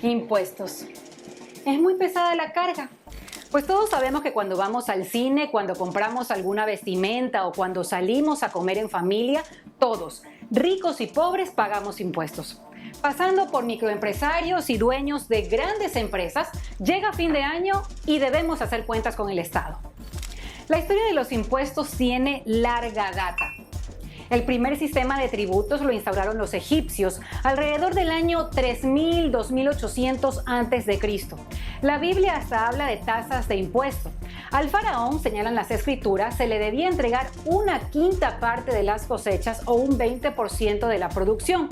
Impuestos. Es muy pesada la carga. Pues todos sabemos que cuando vamos al cine, cuando compramos alguna vestimenta o cuando salimos a comer en familia, todos, ricos y pobres, pagamos impuestos. Pasando por microempresarios y dueños de grandes empresas, llega fin de año y debemos hacer cuentas con el Estado. La historia de los impuestos tiene larga data. El primer sistema de tributos lo instauraron los egipcios alrededor del año 3000-2800 a.C. La Biblia hasta habla de tasas de impuesto. Al faraón, señalan las escrituras, se le debía entregar una quinta parte de las cosechas o un 20% de la producción.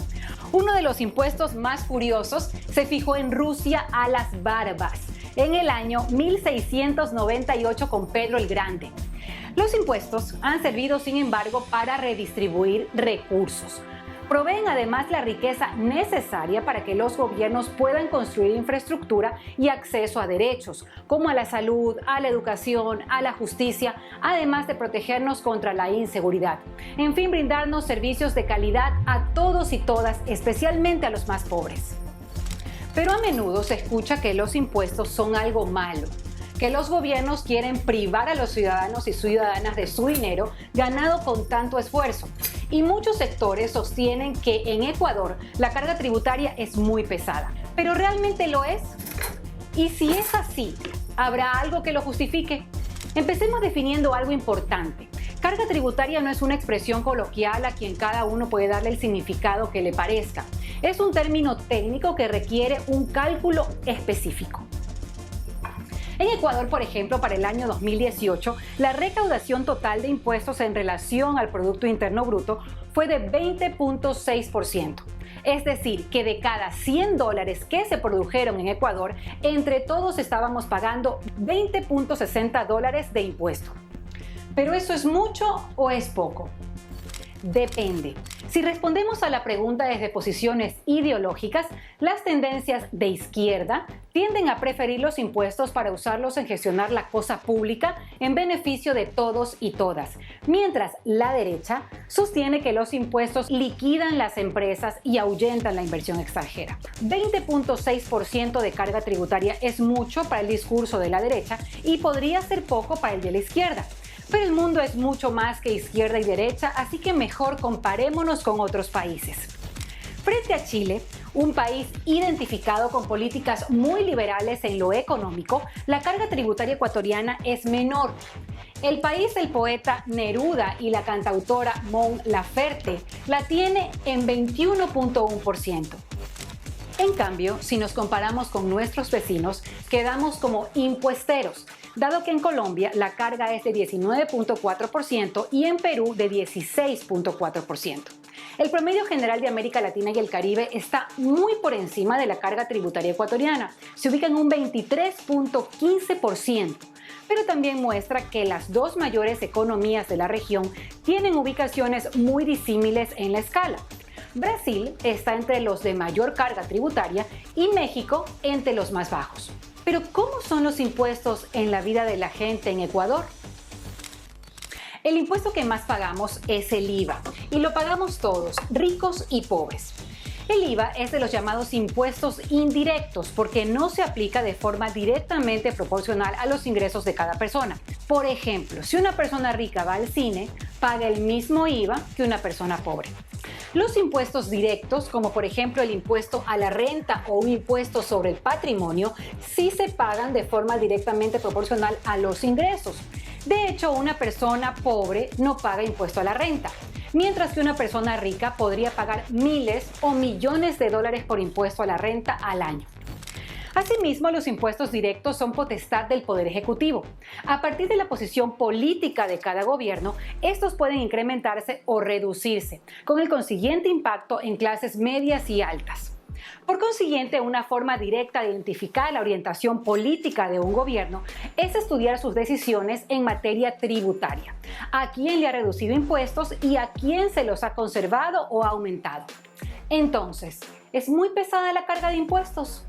Uno de los impuestos más curiosos se fijó en Rusia a las barbas en el año 1698 con Pedro el Grande. Los impuestos han servido, sin embargo, para redistribuir recursos. Proveen además la riqueza necesaria para que los gobiernos puedan construir infraestructura y acceso a derechos, como a la salud, a la educación, a la justicia, además de protegernos contra la inseguridad. En fin, brindarnos servicios de calidad a todos y todas, especialmente a los más pobres. Pero a menudo se escucha que los impuestos son algo malo, que los gobiernos quieren privar a los ciudadanos y ciudadanas de su dinero ganado con tanto esfuerzo. Y muchos sectores sostienen que en Ecuador la carga tributaria es muy pesada. ¿Pero realmente lo es? Y si es así, ¿habrá algo que lo justifique? Empecemos definiendo algo importante. Carga tributaria no es una expresión coloquial a quien cada uno puede darle el significado que le parezca. Es un término técnico que requiere un cálculo específico. En Ecuador, por ejemplo, para el año 2018, la recaudación total de impuestos en relación al Producto Interno Bruto fue de 20.6%. Es decir, que de cada $100 que se produjeron en Ecuador, entre todos estábamos pagando $20.60 de impuesto. ¿Pero eso es mucho o es poco? Depende. Si respondemos a la pregunta desde posiciones ideológicas, las tendencias de izquierda tienden a preferir los impuestos para usarlos en gestionar la cosa pública en beneficio de todos y todas, mientras la derecha sostiene que los impuestos liquidan las empresas y ahuyentan la inversión extranjera. 20.6% de carga tributaria es mucho para el discurso de la derecha y podría ser poco para el de la izquierda. Pero el mundo es mucho más que izquierda y derecha, así que mejor comparémonos con otros países. Frente a Chile, un país identificado con políticas muy liberales en lo económico, la carga tributaria ecuatoriana es menor. El país del poeta Neruda y la cantautora Mon Laferte la tiene en 21.1%. En cambio, si nos comparamos con nuestros vecinos, quedamos como impuesteros, dado que en Colombia la carga es de 19.4% y en Perú de 16.4%. El promedio general de América Latina y el Caribe está muy por encima de la carga tributaria ecuatoriana, se ubica en un 23.15%, pero también muestra que las dos mayores economías de la región tienen ubicaciones muy disímiles en la escala. Brasil está entre los de mayor carga tributaria y México entre los más bajos. Pero ¿cómo son los impuestos en la vida de la gente en Ecuador? El impuesto que más pagamos es el IVA y lo pagamos todos, ricos y pobres. El IVA es de los llamados impuestos indirectos porque no se aplica de forma directamente proporcional a los ingresos de cada persona. Por ejemplo, si una persona rica va al cine, paga el mismo IVA que una persona pobre. Los impuestos directos, como por ejemplo el impuesto a la renta o un impuesto sobre el patrimonio, sí se pagan de forma directamente proporcional a los ingresos. De hecho, una persona pobre no paga impuesto a la renta, mientras que una persona rica podría pagar miles o millones de dólares por impuesto a la renta al año. Asimismo, los impuestos directos son potestad del Poder Ejecutivo. A partir de la posición política de cada gobierno, estos pueden incrementarse o reducirse, con el consiguiente impacto en clases medias y altas. Por consiguiente, una forma directa de identificar la orientación política de un gobierno es estudiar sus decisiones en materia tributaria, a quién le ha reducido impuestos y a quién se los ha conservado o ha aumentado. Entonces, ¿es muy pesada la carga de impuestos?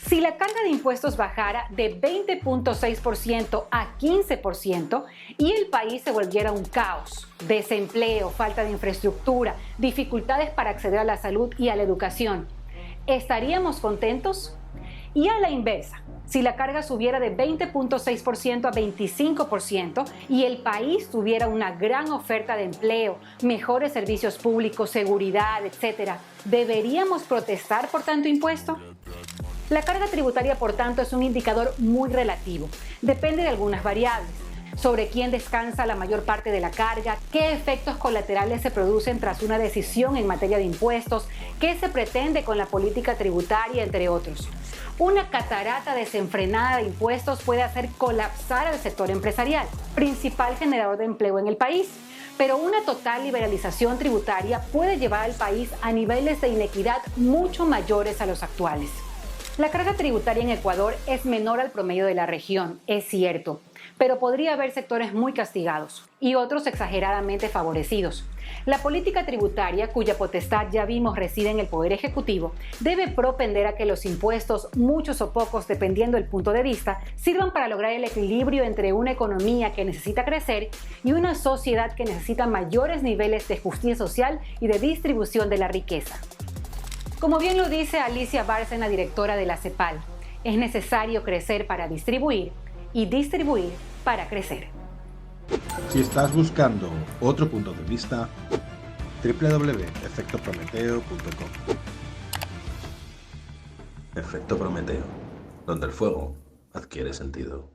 Si la carga de impuestos bajara de 20.6% a 15% y el país se volviera un caos, desempleo, falta de infraestructura, dificultades para acceder a la salud y a la educación, ¿Estaríamos contentos? Y a la inversa, si la carga subiera de 20.6% a 25% y el país tuviera una gran oferta de empleo, mejores servicios públicos, seguridad, etc., ¿deberíamos protestar por tanto impuesto? La carga tributaria, por tanto, es un indicador muy relativo. Depende de algunas variables: sobre quién descansa la mayor parte de la carga, qué efectos colaterales se producen tras una decisión en materia de impuestos, qué se pretende con la política tributaria, entre otros. Una catarata desenfrenada de impuestos puede hacer colapsar al sector empresarial, principal generador de empleo en el país. Pero una total liberalización tributaria puede llevar al país a niveles de inequidad mucho mayores a los actuales. La carga tributaria en Ecuador es menor al promedio de la región, es cierto, pero podría haber sectores muy castigados y otros exageradamente favorecidos. La política tributaria, cuya potestad ya vimos reside en el Poder Ejecutivo, debe propender a que los impuestos, muchos o pocos dependiendo del punto de vista, sirvan para lograr el equilibrio entre una economía que necesita crecer y una sociedad que necesita mayores niveles de justicia social y de distribución de la riqueza. Como bien lo dice Alicia Bárcena, directora de la CEPAL, es necesario crecer para distribuir y distribuir para crecer. Si estás buscando otro punto de vista, www.efectoprometeo.com. Efecto Prometeo, donde el fuego adquiere sentido.